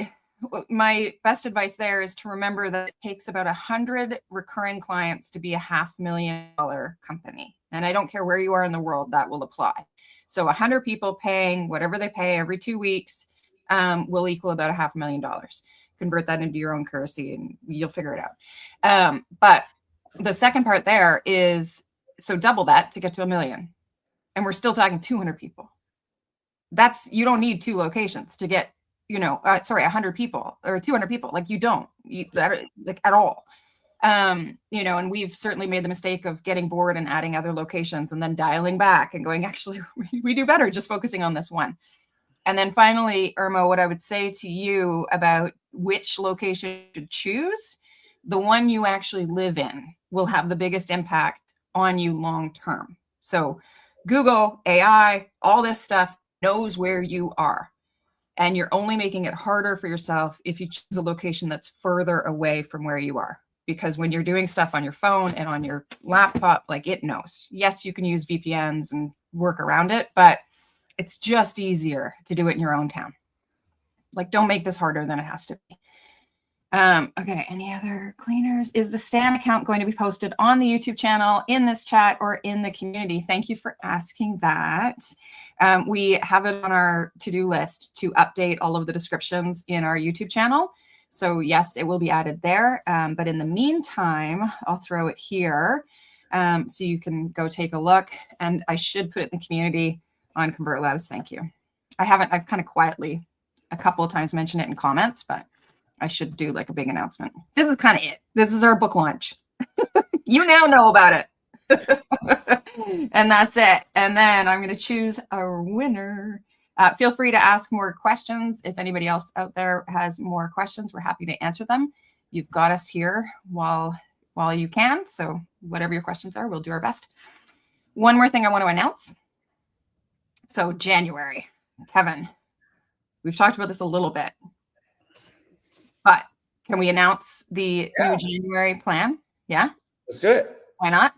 My best advice there is to remember that it takes about 100 recurring clients to be a $500,000 company. And I don't care where you are in the world, that will apply. So 100 people paying whatever they pay every 2 weeks will equal about $500,000. Convert that into your own currency and you'll figure it out. But the second part there is, so double that to get to $1 million. And we're still talking 200 people. You don't need 2 locations to get 100 people or 200 people. You don't at all. And we've certainly made the mistake of getting bored and adding other locations and then dialing back and going, actually, we do better just focusing on this one. And then finally, Irmo, what I would say to you about which location you should choose, the one you actually live in will have the biggest impact on you long term. So Google, AI, all this stuff knows where you are. And you're only making it harder for yourself if you choose a location that's further away from where you are. because when you're doing stuff on your phone and on your laptop, like it knows. Yes, you can use VPNs and work around it, but it's just easier to do it in your own town. Like, don't make this harder than it has to be. Okay, any other cleaners? Is the Stan account going to be posted on the YouTube channel, in this chat, or in the community? Thank you for asking that. We have it on our to-do list to update all of the descriptions in our YouTube channel. So yes, it will be added there. But in the meantime, I'll throw it here so you can go take a look. And I should put it in the community on ConvertLabs. Thank you. I've kind of quietly a couple of times mentioned it in comments, but I should do like a big announcement. This is kind of it. This is our book launch. You now know about it. And that's it. And then I'm going to choose our winner. Feel free to ask more questions. If anybody else out there has more questions, we're happy to answer them. You've got us here while you can. So whatever your questions are, we'll do our best. One more thing I want to announce. So January, Kevin, we've talked about this a little bit, but can we announce the new January plan? Yeah. Let's do it. Why not?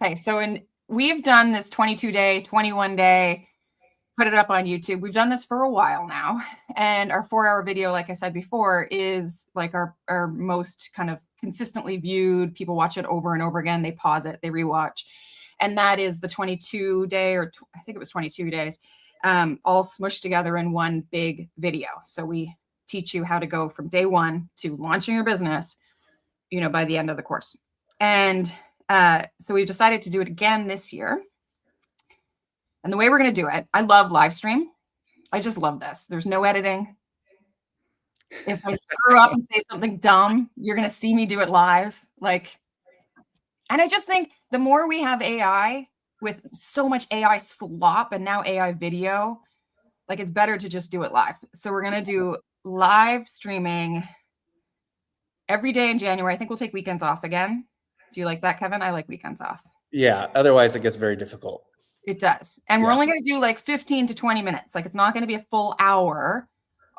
Okay. So we've done this 22-day, 21-day, put it up on YouTube. We've done this for a while now. And our 4-hour video, like I said before, is like our most kind of consistently viewed. People watch it over and over again. They pause it, they rewatch. And that is the 22-day, or I think it was 22 days, all smushed together in one big video. So we teach you how to go from day one to launching your business, by the end of the course. And so we've decided to do it again this year. And the way we're going to do it, I love live stream. I just love this. There's no editing. If I screw up and say something dumb, you're going to see me do it live. And I just think the more we have AI, with so much AI slop and now AI video, it's better to just do it live. So we're going to do live streaming every day in January. I think we'll take weekends off again. Do you like that, Kevin? I like weekends off. Yeah. Otherwise it gets very difficult. It does. And we're only going to do 15 to 20 minutes. It's not going to be a full hour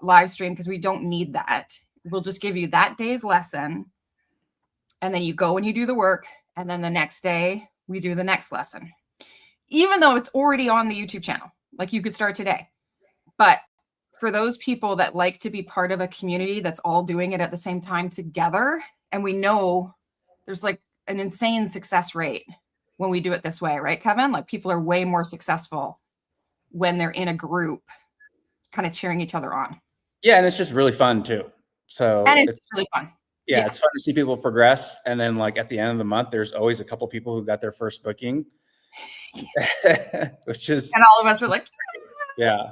live stream because we don't need that. We'll just give you that day's lesson. And then you go and you do the work. And then the next day we do the next lesson, even though it's already on the YouTube channel. You could start today. But for those people that like to be part of a community that's all doing it at the same time together, and we know there's an insane success rate when we do it this way, right, Kevin? People are way more successful when they're in a group kind of cheering each other on. Yeah, and it's just really fun too. And it's really fun. Yeah, it's fun to see people progress. And then at the end of the month, there's always a couple people who got their first booking, which is... And all of us are like... Yeah.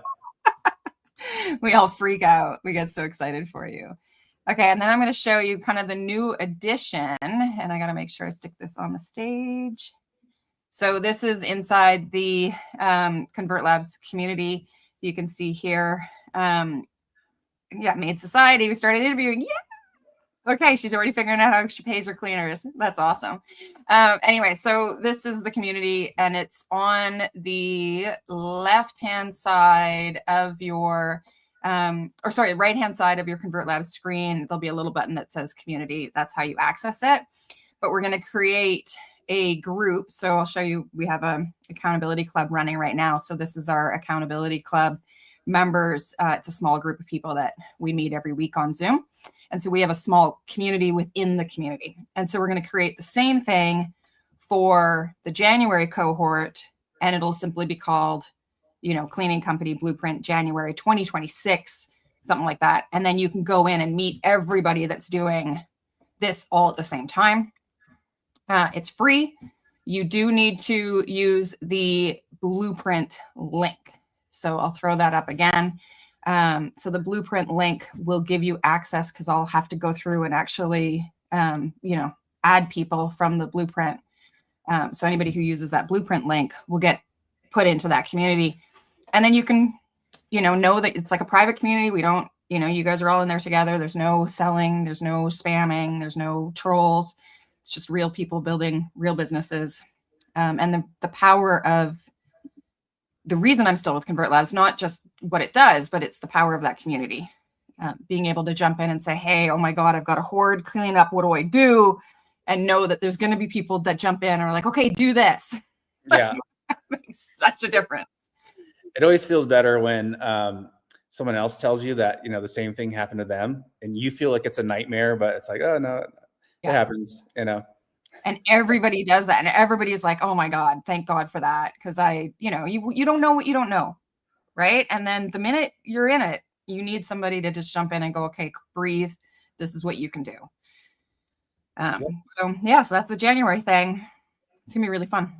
We all freak out. We get so excited for you. Okay, and then I'm going to show you kind of the new addition. And I got to make sure I stick this on the stage. So this is inside the ConvertLabs community. You can see here, Made Society. We started interviewing. Yeah. Okay, she's already figuring out how she pays her cleaners. That's awesome. Anyway, so this is the community, and it's on the left-hand side of your, right-hand side of your ConvertLabs screen. There'll be a little button that says community. That's how you access it. But we're going to create a group. So I'll show you, we have a accountability club running right now. So this is our accountability club members. It's a small group of people that we meet every week on Zoom. And so we have a small community within the community. And so we're going to create the same thing for the January cohort, and it'll simply be called, Cleaning Company Blueprint January 2026, something like that. And then you can go in and meet everybody that's doing this all at the same time. It's free. You do need to use the Blueprint link. So I'll throw that up again. So the Blueprint link will give you access, because I'll have to go through and actually, add people from the Blueprint. So anybody who uses that Blueprint link will get put into that community. And then you can, know that it's like a private community. We don't, you guys are all in there together. There's no selling, there's no spamming, there's no trolls. It's just real people building real businesses. And the power of the reason I'm still with ConvertLabs, not just what it does, but it's the power of that community. being able to jump in and say, hey, oh my God, I've got a horde cleaning up. What do I do? And know that there's going to be people that jump in and are like, okay, do this. Yeah. That makes such a difference. It always feels better when someone else tells you that, the same thing happened to them and you feel like it's a nightmare, but it's like, oh no, it happens, And everybody does that. And everybody's like, oh my God, thank God for that. Cause you don't know what you don't know. Right. And then the minute you're in it, you need somebody to just jump in and go, okay, breathe. This is what you can do. So that's the January thing. It's gonna be really fun.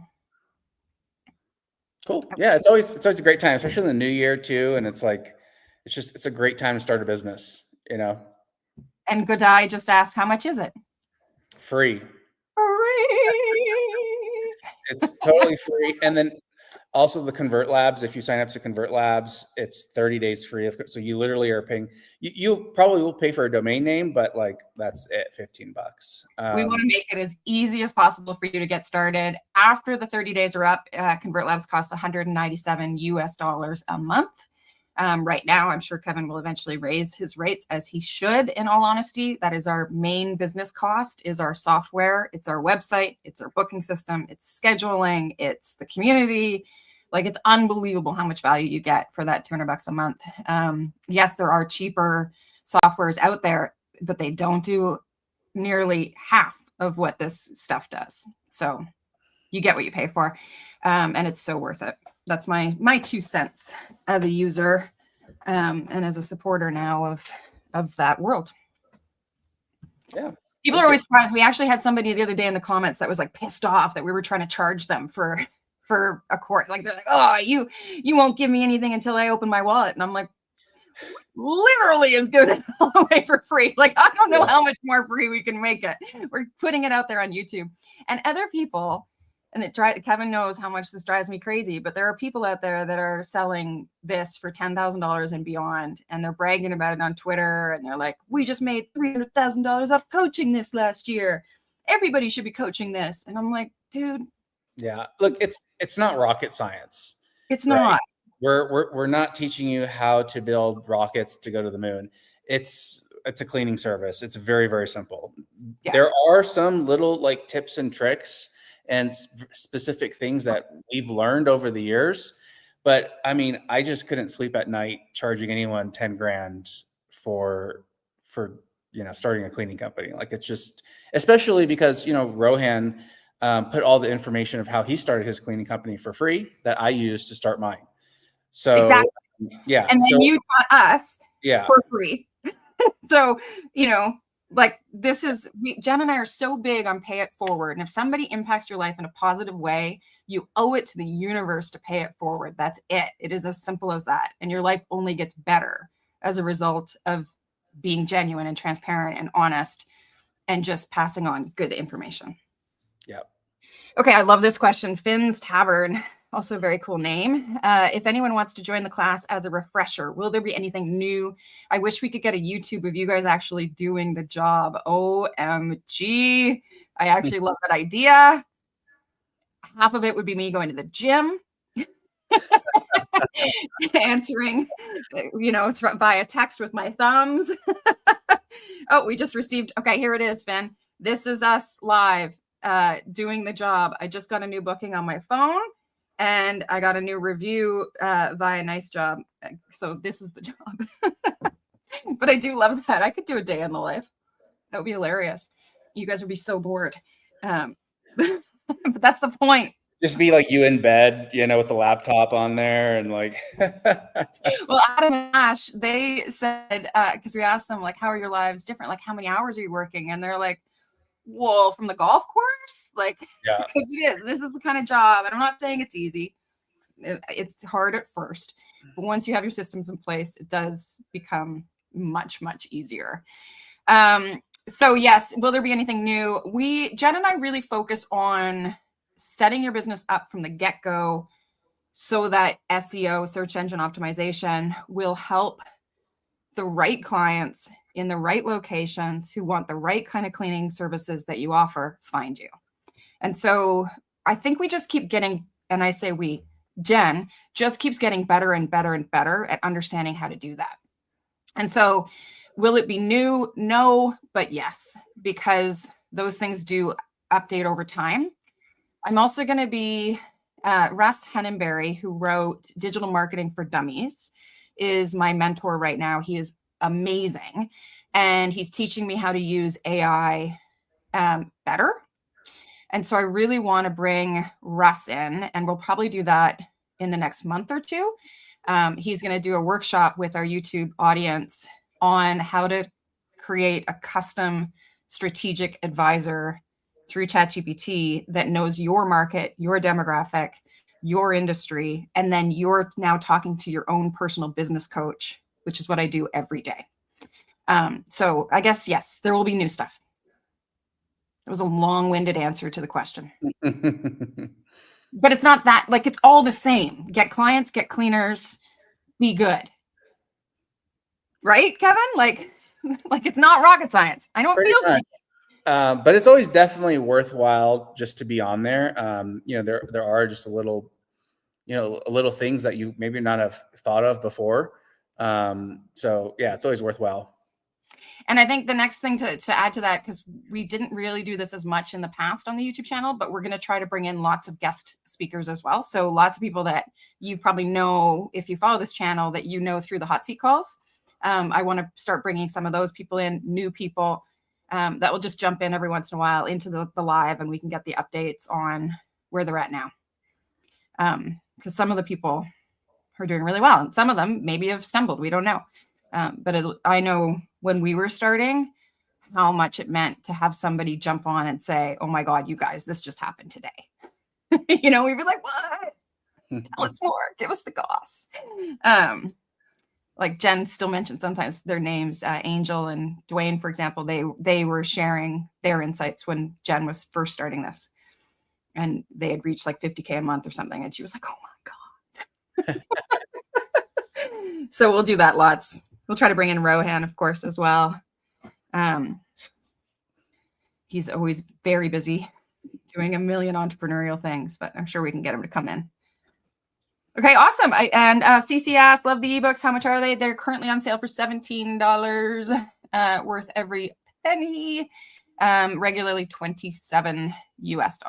Cool. Yeah. It's always a great time, especially in the new year too. And it's like, it's a great time to start a business, And Godai just asked, how much is it? Free. Free. It's totally free. And then also the ConvertLabs, if you sign up to ConvertLabs, it's 30 days free. So you literally are paying, you probably will pay for a domain name, but like that's it, $15. We want to make it as easy as possible for you to get started. After the 30 days are up, ConvertLabs costs $197 a month. Right now, I'm sure Kevin will eventually raise his rates, as he should, in all honesty. That is our main business cost, is our software. It's our website. It's our booking system. It's scheduling. It's the community. Like, it's unbelievable how much value you get for that $200 a month. Yes, there are cheaper softwares out there, but they don't do nearly half of what this stuff does. So you get what you pay for. And it's so worth it. That's my 2 cents as a user and as a supporter now of that world. Yeah. People are always surprised. We actually had somebody the other day in the comments that was like pissed off that we were trying to charge them for a course. Like, they're like, oh, you won't give me anything until I open my wallet. And I'm like, literally is good it all the way for free. Like, I don't know how much more free we can make it. We're putting it out there on YouTube. And other people, and Kevin knows how much this drives me crazy, but there are people out there that are selling this for $10,000 and beyond, and they're bragging about it on Twitter, and they're like, we just made $300,000 off coaching this last year. Everybody should be coaching this. And I'm like, dude. Yeah. Look, it's not rocket science. It's not. We're not teaching you how to build rockets to go to the moon. It's a cleaning service. It's very, very simple. Yeah. There are some little like tips and tricks and specific things that we've learned over the years. But I mean, I just couldn't sleep at night charging anyone 10 grand for starting a cleaning company. Like, it's just, especially because, Rohan put all the information of how he started his cleaning company for free that I used to start mine. So exactly. Yeah. And then you taught us for free. So, like, Jen and I are so big on pay it forward. And if somebody impacts your life in a positive way, you owe it to the universe to pay it forward. That's it. It is as simple as that. And your life only gets better as a result of being genuine and transparent and honest and just passing on good information. Yeah. Okay. I love this question. Finn's Tavern. Also a very cool name. If anyone wants to join the class as a refresher, will there be anything new? I wish we could get a YouTube of you guys actually doing the job. OMG. I actually love that idea. Half of it would be me going to the gym, answering, via text with my thumbs. Oh, we just received. Okay, here it is, Finn. This is us live doing the job. I just got a new booking on my phone. And I got a new review via Nice Job. So this is the job. But I do love that. I could do a day in the life. That would be hilarious. You guys would be so bored. But that's the point. Just be like you in bed, with the laptop on there and like. Well, Adam and Ash, they said, because we asked them, like, how are your lives different? Like, how many hours are you working? And they're like, well, from the golf course, like, because it is. This is the kind of job, and I'm not saying it's easy. It's hard at first, but once you have your systems in place, it does become much, much easier. So yes, will there be anything new? Jen and I really focus on setting your business up from the get-go so that SEO, search engine optimization, will help the right clients in the right locations who want the right kind of cleaning services that you offer find you. And so I think we just keep getting, and I say we, Jen just keeps getting better and better and better at understanding how to do that. And so will it be new? No, but yes, because those things do update over time. I'm also going to be Russ Henenberry, who wrote Digital Marketing for Dummies, is my mentor right now. He is amazing. And he's teaching me how to use AI better. And so I really want to bring Russ in, and we'll probably do that in the next month or two. He's going to do a workshop with our YouTube audience on how to create a custom strategic advisor through ChatGPT that knows your market, your demographic, your industry, and then you're now talking to your own personal business coach, which is what I do every day. So I guess, yes, there will be new stuff. It was a long-winded answer to the question. But it's not that, like, it's all the same. Get clients, get cleaners, be good. Right, Kevin? Like it's not rocket science. I know it feels like it. But it's always definitely worthwhile just to be on there. There are just a little things that you maybe not have thought of before. So yeah, it's always worthwhile. And I think the next thing to add to that, because we didn't really do this as much in the past on the YouTube channel, but we're going to try to bring in lots of guest speakers as well. So lots of people that you probably know, if you follow this channel, that you know through the hot seat calls. I want to start bringing some of those people in, new people that will just jump in every once in a while into the live, and we can get the updates on where they're at now. Because some of the people are doing really well, and some of them maybe have stumbled. We don't know. But I know when we were starting, how much it meant to have somebody jump on and say, "Oh my God, you guys, this just happened today." We'd be like, "What? Tell us more. Give us the goss." Like Jen still mentions sometimes their names, Angel and Dwayne, for example, they were sharing their insights when Jen was first starting this, and they had reached like 50K a month or something. And she was like, "Oh my God." So we'll do that lots. We'll try to bring in Rohan, of course, as well. He's always very busy doing a million entrepreneurial things, but I'm sure we can get him to come in. Okay, awesome. CC asked, love the ebooks. How much are they? They're currently on sale for $17, worth every penny, regularly $27 US.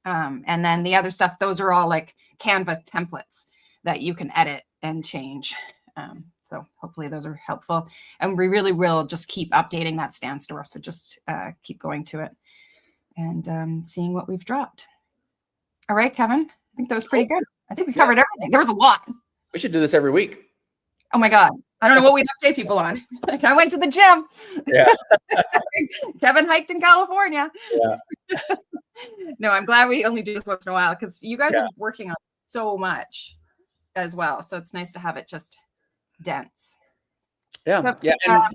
And then the other stuff, those are all like Canva templates that you can edit and change. So hopefully those are helpful. And we really will just keep updating that Stan store. So just keep going to it and seeing what we've dropped. All right, Kevin, I think that was pretty good. I think we covered everything. There was a lot. We should do this every week. Oh my God. I don't know what we'd update people on. Like, I went to the gym. Yeah. Kevin hiked in California. Yeah. No, I'm glad we only do this once in a while, because you guys are working on so much as well. So it's nice to have it just dense. Yeah. So, yeah.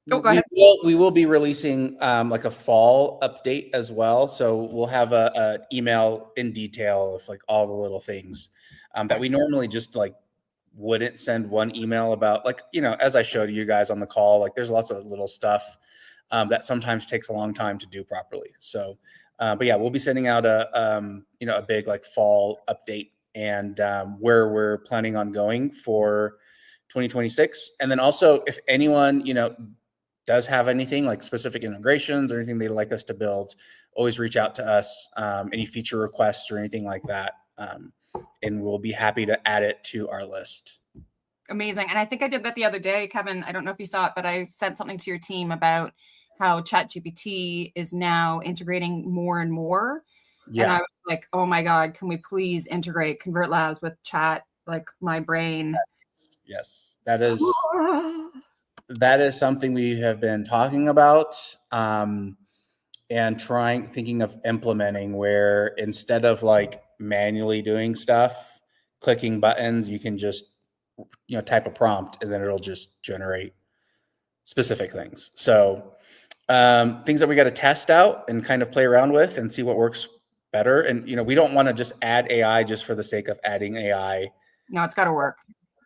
Go ahead. We will be releasing like a fall update as well. So we'll have a email in detail of like all the little things that we normally just like wouldn't send one email about, like, as I showed you guys on the call, like there's lots of little stuff that sometimes takes a long time to do properly. So, but yeah, we'll be sending out a big like fall update and where we're planning on going for 2026. And then also if anyone, does have anything like specific integrations or anything they'd like us to build, always reach out to us, any feature requests or anything like that. And we'll be happy to add it to our list. Amazing. And I think I did that the other day, Kevin. I don't know if you saw it, but I sent something to your team about how ChatGPT is now integrating more and more. Yeah. And I was like, oh my God, can we please integrate ConvertLabs with chat? Like my brain. Yes, that is something we have been talking about and thinking of implementing, where instead of like manually doing stuff, clicking buttons, you can just, type a prompt and then it'll just generate specific things. So things that we got to test out and kind of play around with and see what works better. And, we don't want to just add AI just for the sake of adding AI. No, it's got to work.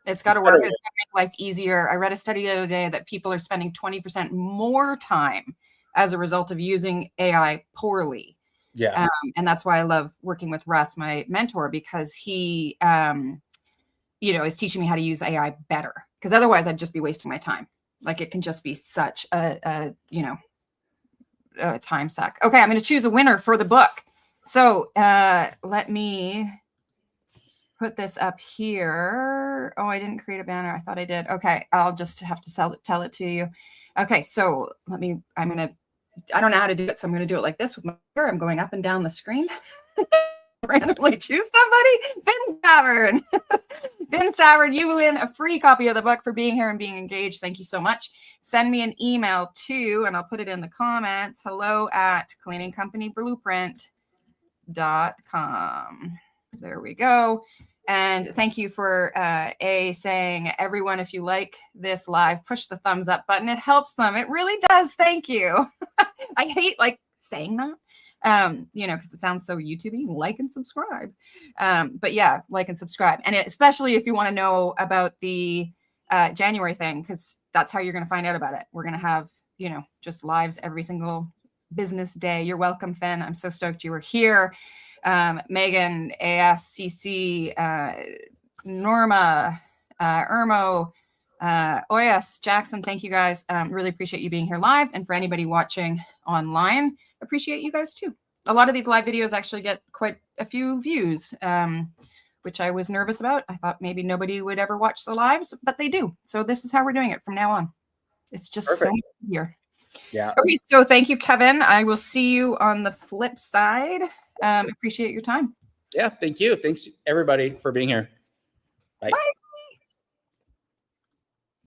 It's got to work. It's got to make life easier. I read a study the other day that people are spending 20% more time as a result of using AI poorly. Yeah. And that's why I love working with Russ, my mentor, because he, is teaching me how to use AI better. because otherwise I'd just be wasting my time. Like, it can just be such a time suck. Okay, I'm going to choose a winner for the book. So let me put this up here. Oh, I didn't create a banner. I thought I did. Okay, I'll just have to tell it to you. Okay, so I don't know how to do it, so I'm going to do it like this with my finger. I'm going up and down the screen. Randomly choose somebody. Finn Tavern. Finn Tavern, you win a free copy of the book for being here and being engaged. Thank you so much. Send me an email to, and I'll put it in the comments, hello@cleaningcompnyblueprint.com. There we go. And thank you for saying, everyone, if you like this live, push the thumbs up button. It helps them. It really does. Thank you. I hate saying that. Because it sounds so YouTubey. Like and subscribe. But yeah, like and subscribe. And especially if you want to know about the January thing, because that's how you're going to find out about it. We're going to have, just lives every single business day. You're welcome, Finn. I'm so stoked you were here. Megan, ASCC, Norma, Irmo, Oyas, Jackson, thank you guys. Really appreciate you being here live. And for anybody watching online, appreciate you guys too. A lot of these live videos actually get quite a few views, which I was nervous about. I thought maybe nobody would ever watch the lives, but they do. So this is how we're doing it from now on. It's just so much easier. Yeah. Okay, so thank you, Kevin. I will see you on the flip side. Appreciate your time. Yeah, thank you. Thanks everybody for being here. Bye. Bye.